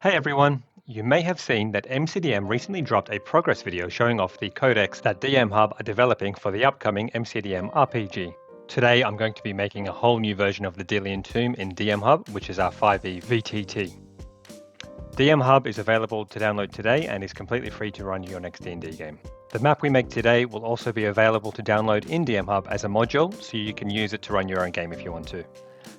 Hey everyone! You may have seen that MCDM recently dropped a progress video showing off the codecs that DMHub are developing for the upcoming MCDM RPG. Today I'm going to be making a whole new version of the Delian tomb in DMHub, which is our 5e VTT. DMHub is available to download today and is completely free to run your next D&D game. The map we make today will also be available to download in DMHub as a module, so you can use it to run your own game if you want to.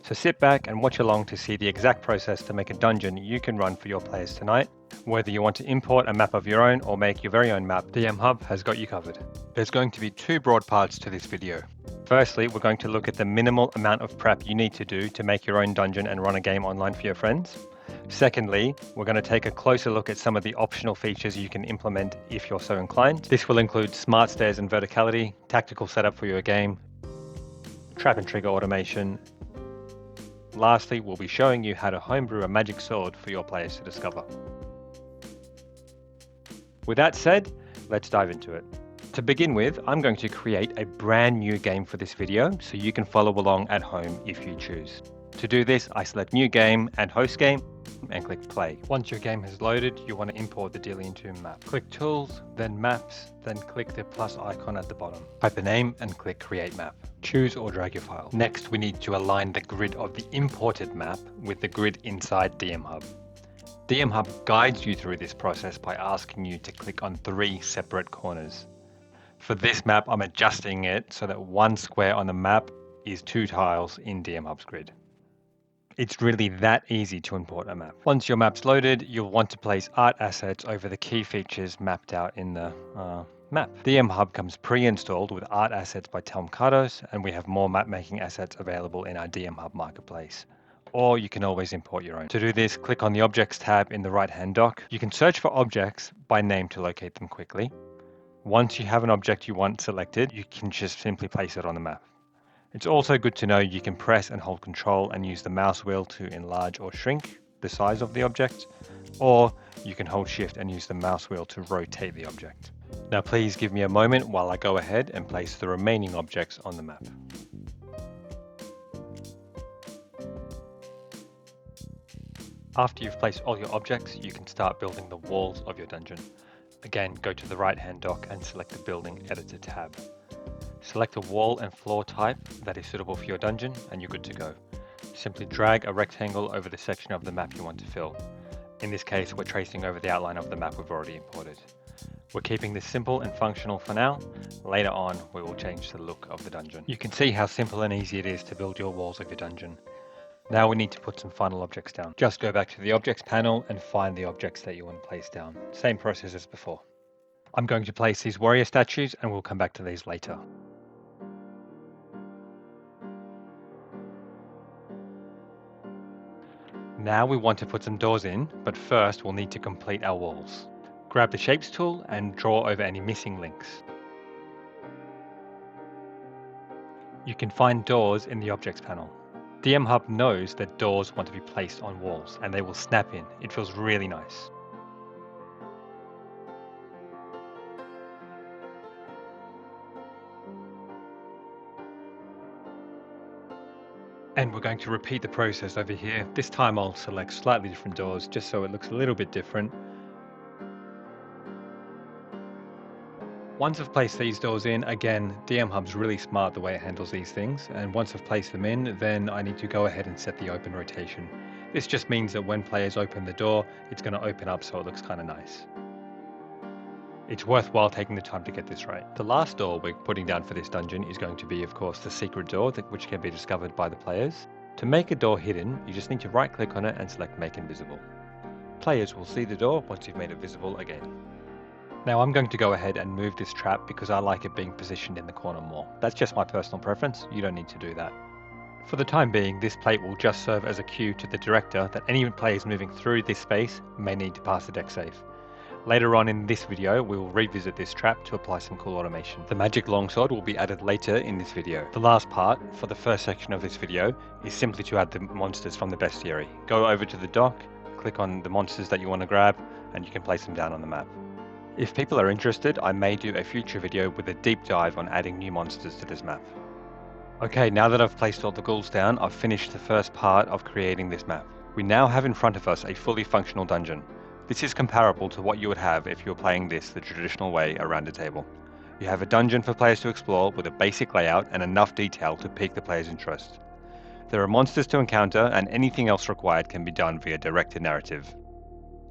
So sit back and watch along to see the exact process to make a dungeon you can run for your players tonight. Whether you want to import a map of your own or make your very own map, DMHub has got you covered. There's going to be two broad parts to this video. Firstly, we're going to look at the minimal amount of prep you need to do to make your own dungeon and run a game online for your friends. Secondly, we're going to take a closer look at some of the optional features you can implement if you're so inclined. This will include smart stairs and verticality, tactical setup for your game, trap and trigger automation. Lastly, we'll be showing you how to homebrew a magic sword for your players to discover. With that said, let's dive into it. To begin with, I'm going to create a brand new game for this video so you can follow along at home if you choose. To do this, I select New Game and Host Game and click Play. Once your game has loaded, you want to import the Delian tomb map. Click Tools, then Maps, then click the plus icon at the bottom. Type the name and click Create Map. Choose or drag your file. Next, we need to align the grid of the imported map with the grid inside DMHub. DMHub guides you through this process by asking you to click on 3 separate corners. For this map, I'm adjusting it so that one square on the map is 2 tiles in DMHub's grid. It's really that easy to import a map. Once your map's loaded, you'll want to place art assets over the key features mapped out in the map. DMHub comes pre-installed with art assets by Tom Cartos, and we have more map making assets available in our DMHub marketplace. Or you can always import your own. To do this, click on the Objects tab in the right-hand dock. You can search for objects by name to locate them quickly. Once you have an object you want selected, you can just simply place it on the map. It's also good to know you can press and hold Control and use the mouse wheel to enlarge or shrink the size of the object, or you can hold Shift and use the mouse wheel to rotate the object. Now please give me a moment while I go ahead and place the remaining objects on the map. After you've placed all your objects, you can start building the walls of your dungeon. Again, go to the right-hand dock and select the Building Editor tab. Select a wall and floor type that is suitable for your dungeon and you're good to go. Simply drag a rectangle over the section of the map you want to fill. In this case, we're tracing over the outline of the map we've already imported. We're keeping this simple and functional for now. Later on, we will change the look of the dungeon. You can see how simple and easy it is to build your walls of your dungeon. Now we need to put some final objects down. Just go back to the Objects panel and find the objects that you want to place down. Same process as before. I'm going to place these warrior statues and we'll come back to these later. Now we want to put some doors in, but first we'll need to complete our walls. Grab the Shapes tool and draw over any missing links. You can find doors in the Objects panel. DMHub knows that doors want to be placed on walls and they will snap in. It feels really nice. And we're going to repeat the process over here. This time I'll select slightly different doors just so it looks a little bit different. Once I've placed these doors in, again, DMHub's really smart the way it handles these things, and once I've placed them in, then I need to go ahead and set the open rotation. This just means that when players open the door, it's going to open up so it looks kind of nice. It's worthwhile taking the time to get this right. The last door we're putting down for this dungeon is going to be, of course, the secret door, which can be discovered by the players. To make a door hidden, you just need to right-click on it and select Make Invisible. Players will see the door once you've made it visible again. Now I'm going to go ahead and move this trap because I like it being positioned in the corner more. That's just my personal preference, you don't need to do that. For the time being, this plate will just serve as a cue to the director that any players moving through this space may need to pass the deck safe. Later on in this video, we will revisit this trap to apply some cool automation. The magic longsword will be added later in this video. The last part, for the first section of this video, is simply to add the monsters from the bestiary. Go over to the dock, click on the monsters that you want to grab, and you can place them down on the map. If people are interested, I may do a future video with a deep dive on adding new monsters to this map. Okay, now that I've placed all the ghouls down, I've finished the first part of creating this map. We now have in front of us a fully functional dungeon. This is comparable to what you would have if you were playing this the traditional way around a table. You have a dungeon for players to explore with a basic layout and enough detail to pique the player's interest. There are monsters to encounter, and anything else required can be done via directed narrative.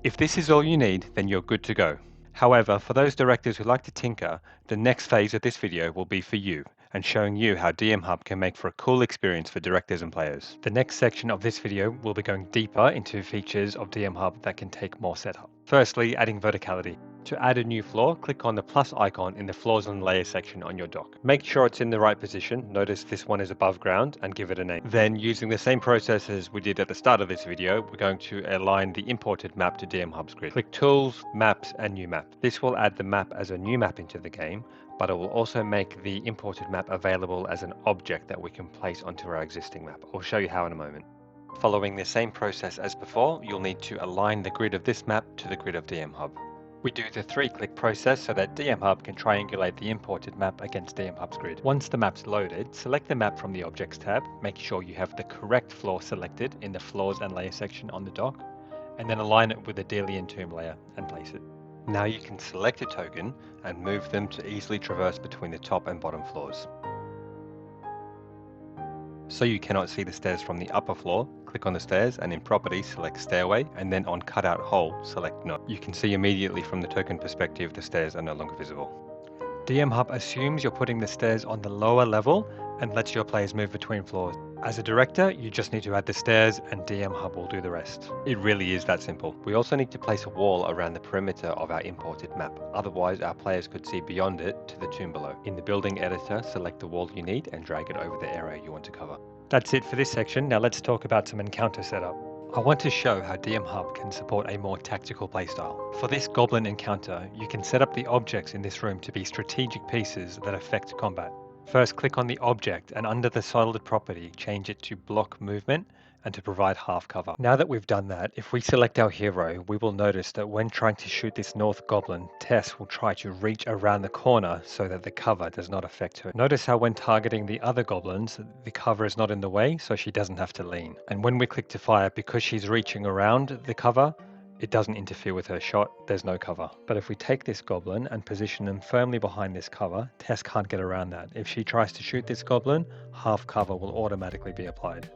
If this is all you need, then you're good to go. However, for those directors who like to tinker, the next phase of this video will be for you, and showing you how DMHub can make for a cool experience for directors and players. The next section of this video will be going deeper into features of DMHub that can take more setup. Firstly, adding verticality. To add a new floor, click on the plus icon in the floors and layers section on your dock. Make sure it's in the right position. Notice this one is above ground, and give it a name. Then, using the same process as we did at the start of this video, we're going to align the imported map to DMHub's grid. Click Tools, Maps, and New Map. This will add the map as a new map into the game, but it will also make the imported map available as an object that we can place onto our existing map. I'll show you how in a moment. Following the same process as before, you'll need to align the grid of this map to the grid of DMHub. We do the 3-click process so that DMHub can triangulate the imported map against DMHub's grid. Once the map's loaded, select the map from the Objects tab, make sure you have the correct floor selected in the Floors and Layers section on the dock, and then align it with the Delian tomb layer and place it. Now you can select a token and move them to easily traverse between the top and bottom floors. So you cannot see the stairs from the upper floor, click on the stairs and in Properties select Stairway, and then on Cutout Hole select No. You can see immediately from the token perspective the stairs are no longer visible. DMHub assumes you're putting the stairs on the lower level and lets your players move between floors. As a director, you just need to add the stairs and DMHub will do the rest. It really is that simple. We also need to place a wall around the perimeter of our imported map, otherwise our players could see beyond it to the tomb below. In the building editor, select the wall you need and drag it over the area you want to cover. That's it for this section. Now let's talk about some encounter setup. I want to show how DMHub can support a more tactical playstyle. For this goblin encounter, you can set up the objects in this room to be strategic pieces that affect combat. First, click on the object and under the solid property, change it to block movement and to provide half cover. Now that we've done that, if we select our hero, we will notice that when trying to shoot this north goblin, Tess will try to reach around the corner so that the cover does not affect her. Notice how when targeting the other goblins, the cover is not in the way, so she doesn't have to lean. And when we click to fire, because she's reaching around the cover, it doesn't interfere with her shot, there's no cover. But if we take this goblin and position them firmly behind this cover, Tess can't get around that. If she tries to shoot this goblin, half cover will automatically be applied.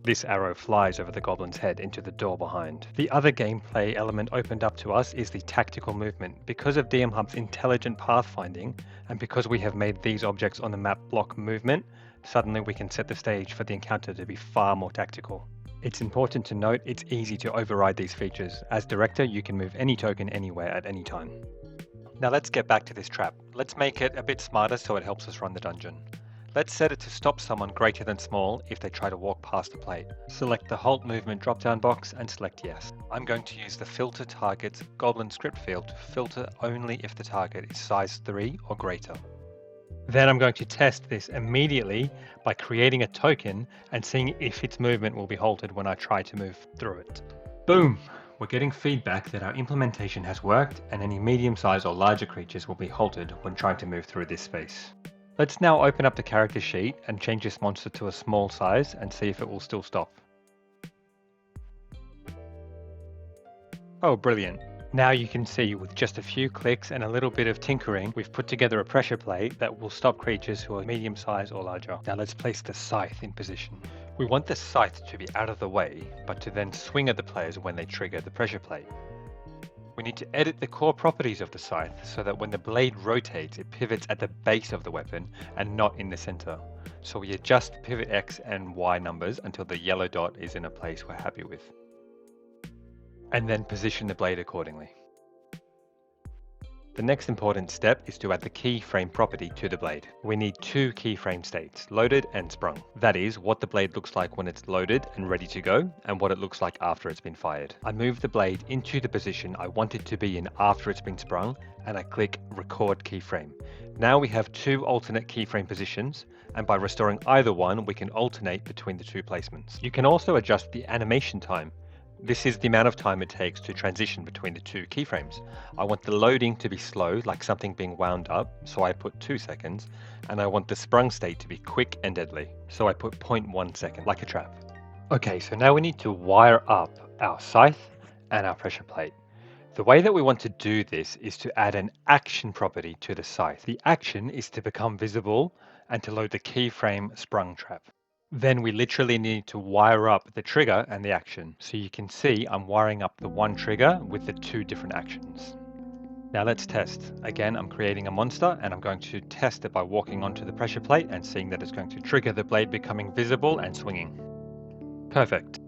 This arrow flies over the goblin's head into the door behind. The other gameplay element opened up to us is the tactical movement. Because of DMHub's intelligent pathfinding, and because we have made these objects on the map block movement, suddenly we can set the stage for the encounter to be far more tactical. It's important to note it's easy to override these features. As director, you can move any token anywhere at any time. Now let's get back to this trap. Let's make it a bit smarter so it helps us run the dungeon. Let's set it to stop someone greater than small if they try to walk past the plate. Select the Halt Movement drop-down box and select Yes. I'm going to use the Filter Targets Goblin script field to filter only if the target is size 3 or greater. Then I'm going to test this immediately by creating a token and seeing if its movement will be halted when I try to move through it. Boom! We're getting feedback that our implementation has worked and any medium-sized or larger creatures will be halted when trying to move through this space. Let's now open up the character sheet and change this monster to a small size and see if it will still stop. Oh, brilliant. Now you can see with just a few clicks and a little bit of tinkering, we've put together a pressure plate that will stop creatures who are medium size or larger. Now let's place the scythe in position. We want the scythe to be out of the way, but to then swing at the players when they trigger the pressure plate. We need to edit the core properties of the scythe so that when the blade rotates, it pivots at the base of the weapon and not in the center. So we adjust pivot X and Y numbers until the yellow dot is in a place we're happy with. And then position the blade accordingly. The next important step is to add the keyframe property to the blade. We need 2 keyframe states, loaded and sprung. That is, what the blade looks like when it's loaded and ready to go, and what it looks like after it's been fired. I move the blade into the position I want it to be in after it's been sprung, and I click Record Keyframe. Now we have 2 alternate keyframe positions, and by restoring either one, we can alternate between the 2 placements. You can also adjust the animation time. This is the amount of time it takes to transition between the two keyframes. I want the loading to be slow, like something being wound up, so I put 2 seconds, and I want the sprung state to be quick and deadly, so I put 0.1 second, like a trap. Okay, so now we need to wire up our scythe and our pressure plate. The way that we want to do this is to add an action property to the scythe. The action is to become visible and to load the keyframe sprung trap. Then we literally need to wire up the trigger and the action. So you can see I'm wiring up the one trigger with the 2 different actions. Now let's test. Again, I'm creating a monster and I'm going to test it by walking onto the pressure plate and seeing that it's going to trigger the blade becoming visible and swinging. Perfect.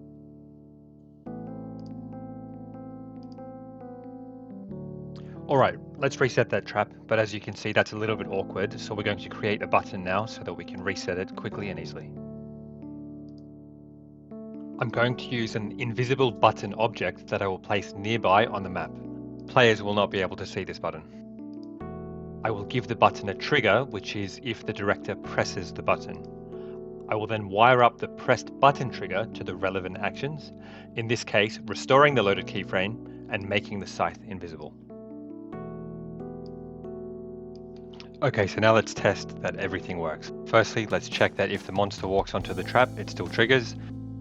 Alright, let's reset that trap, but as you can see that's a little bit awkward, so we're going to create a button now so that we can reset it quickly and easily. I'm going to use an invisible button object that I will place nearby on the map. Players will not be able to see this button. I will give the button a trigger, which is if the director presses the button. I will then wire up the pressed button trigger to the relevant actions, in this case restoring the loaded keyframe and making the scythe invisible. Okay, so now let's test that everything works. Firstly, let's check that if the monster walks onto the trap, it still triggers,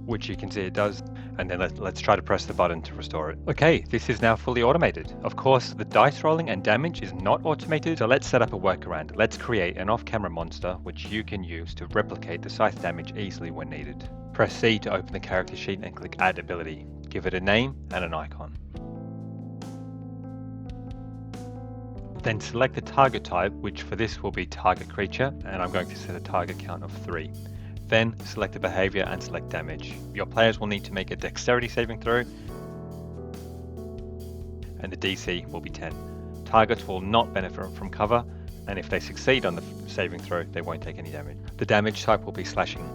which you can see it does, and then let's try to press the button to restore it. Okay, this is now fully automated. Of course, the dice rolling and damage is not automated, so let's set up a workaround. Let's create an off-camera monster, which you can use to replicate the scythe damage easily when needed. Press C to open the character sheet and click Add Ability. Give it a name and an icon. Then select the target type, which for this will be target creature, and I'm going to set a target count of 3. Then select the behavior and select damage. Your players will need to make a dexterity saving throw, and the DC will be 10. Targets will not benefit from cover, and if they succeed on the saving throw, they won't take any damage. The damage type will be slashing.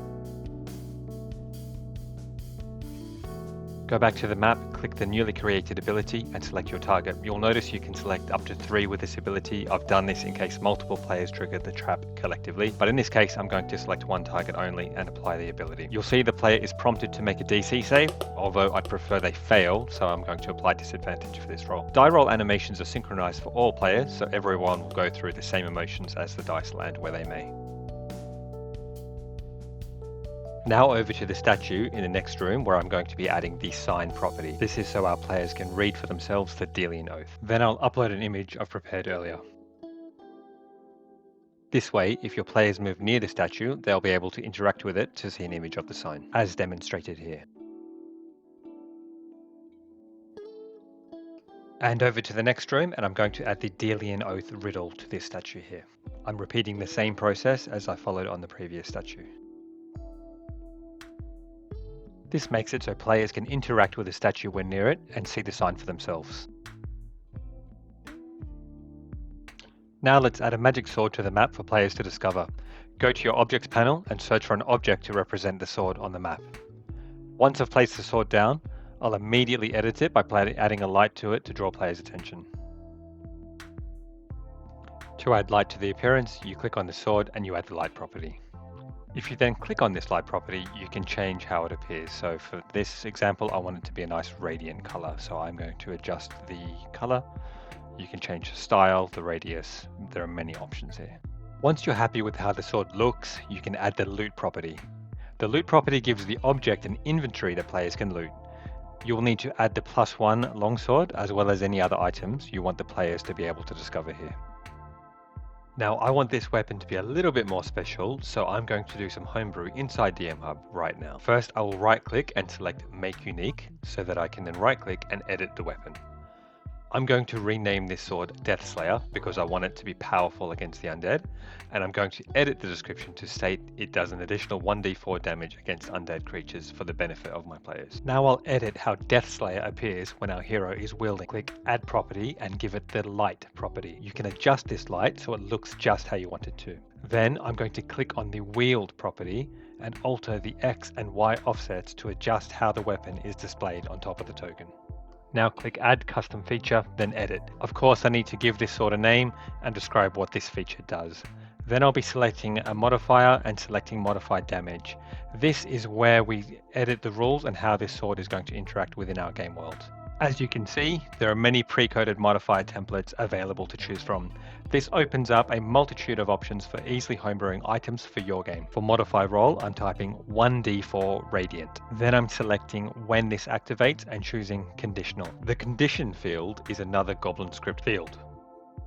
Go back to the map, click the newly created ability and select your target. You'll notice you can select up to 3 with this ability. I've done this in case multiple players trigger the trap collectively, but in this case I'm going to select one target only and apply the ability. You'll see the player is prompted to make a DC save, although I'd prefer they fail, so I'm going to apply disadvantage for this roll. Die roll animations are synchronized for all players, so everyone will go through the same emotions as the dice land where they may. Now over to the statue in the next room where I'm going to be adding the sign property. This is so our players can read for themselves the Delian oath. Then I'll upload an image I've prepared earlier. This way, if your players move near the statue, they'll be able to interact with it to see an image of the sign, as demonstrated here. And over to the next room, and I'm going to add the Delian oath riddle to this statue here. I'm repeating the same process as I followed on the previous statue. This makes it so players can interact with the statue when near it and see the sign for themselves. Now let's add a magic sword to the map for players to discover. Go to your objects panel and search for an object to represent the sword on the map. Once I've placed the sword down, I'll immediately edit it by adding a light to it to draw players' attention. To add light to the appearance, you click on the sword and you add the light property. If you then click on this light property, you can change how it appears. So for this example, I want it to be a nice radiant color. So I'm going to adjust the color. You can change the style, the radius. There are many options here. Once you're happy with how the sword looks, you can add the loot property. The loot property gives the object an inventory that players can loot. You will need to add the +1 longsword as well as any other items you want the players to be able to discover here. Now I want this weapon to be a little bit more special, so I'm going to do some homebrew inside DMHub right now. First I will right click and select Make Unique so that I can then right click and edit the weapon. I'm going to rename this sword Deathslayer because I want it to be powerful against the undead, and I'm going to edit the description to state it does an additional 1d4 damage against undead creatures for the benefit of my players. Now I'll edit how Deathslayer appears when our hero is wielding. Click Add Property and give it the Light property. You can adjust this light so it looks just how you want it to. Then I'm going to click on the Wield property and alter the X and Y offsets to adjust how the weapon is displayed on top of the token. Now click Add Custom Feature, then Edit. Of course I need to give this sword a name and describe what this feature does. Then I'll be selecting a modifier and selecting modified damage. This is where we edit the rules and how this sword is going to interact within our game world. As you can see, there are many pre-coded modifier templates available to choose from. This opens up a multitude of options for easily homebrewing items for your game. For modify roll, I'm typing 1d4 radiant. Then I'm selecting when this activates and choosing conditional. The condition field is another Goblin script field.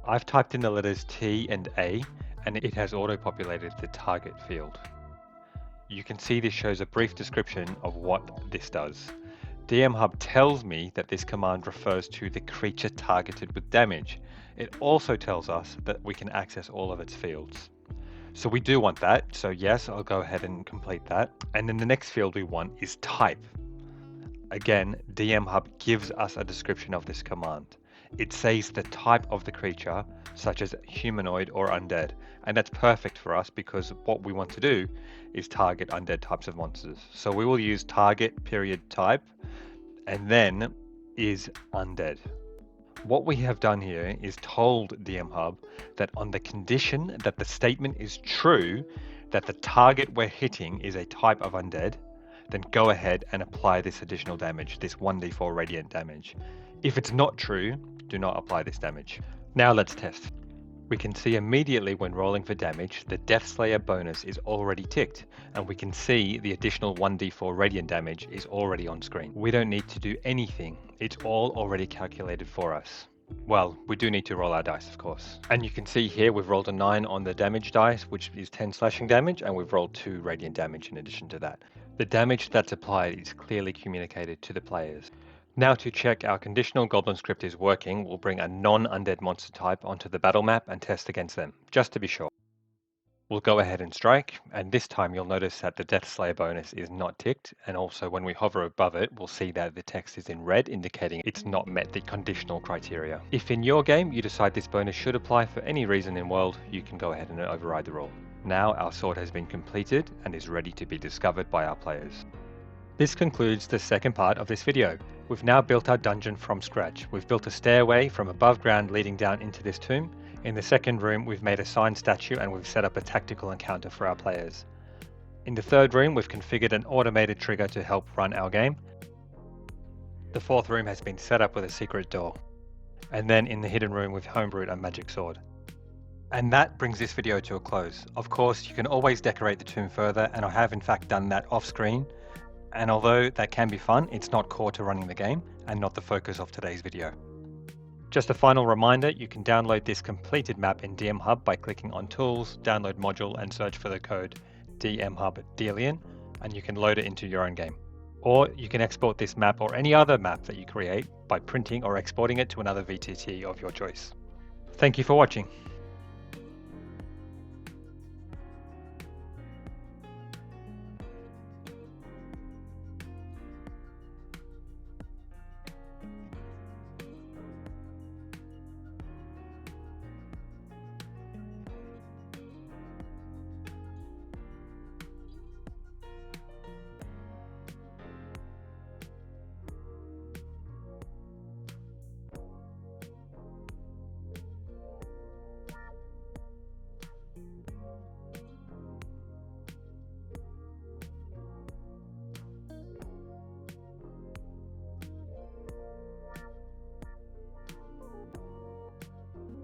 I've typed in the letters T and A, and it has auto-populated the target field. You can see this shows a brief description of what this does. DMHub tells me that this command refers to the creature targeted with damage. It also tells us that we can access all of its fields. So we do want that, so yes, I'll go ahead and complete that. And then the next field we want is type. Again, DMHub gives us a description of this command. It says the type of the creature, such as humanoid or undead, and that's perfect for us because what we want to do is target undead types of monsters. So we will use target period type and then is undead. What we have done here is told DMHub that on the condition that the statement is true, that the target we're hitting is a type of undead, then go ahead and apply this additional damage, this 1d4 radiant damage. If it's not true, do not apply this damage. Now let's test. We can see immediately when rolling for damage, the Death Slayer bonus is already ticked, and we can see the additional 1d4 radiant damage is already on screen. We don't need to do anything. It's all already calculated for us. Well, we do need to roll our dice, of course. And you can see here we've rolled a 9 on the damage dice, which is 10 slashing damage, and we've rolled 2 radiant damage in addition to that. The damage that's applied is clearly communicated to the players. Now to check our conditional Goblin script is working, we'll bring a non-undead monster type onto the battle map and test against them, just to be sure. We'll go ahead and strike, and this time you'll notice that the Death Slayer bonus is not ticked, and also when we hover above it, we'll see that the text is in red, indicating it's not met the conditional criteria. If in your game you decide this bonus should apply for any reason in world, you can go ahead and override the rule. Now our sword has been completed and is ready to be discovered by our players. This concludes the second part of this video. We've now built our dungeon from scratch. We've built a stairway from above ground leading down into this tomb. In the second room, we've made a sign statue and we've set up a tactical encounter for our players. In the third room, we've configured an automated trigger to help run our game. The fourth room has been set up with a secret door. And then in the hidden room, we've homebrewed a magic sword. And that brings this video to a close. Of course, you can always decorate the tomb further, and I have in fact done that off screen. And although that can be fun, it's not core to running the game and not the focus of today's video. Just a final reminder, you can download this completed map in DMHub by clicking on Tools, Download Module, and search for the code DMHub Delian, and you can load it into your own game. Or you can export this map or any other map that you create by printing or exporting it to another VTT of your choice. Thank you for watching.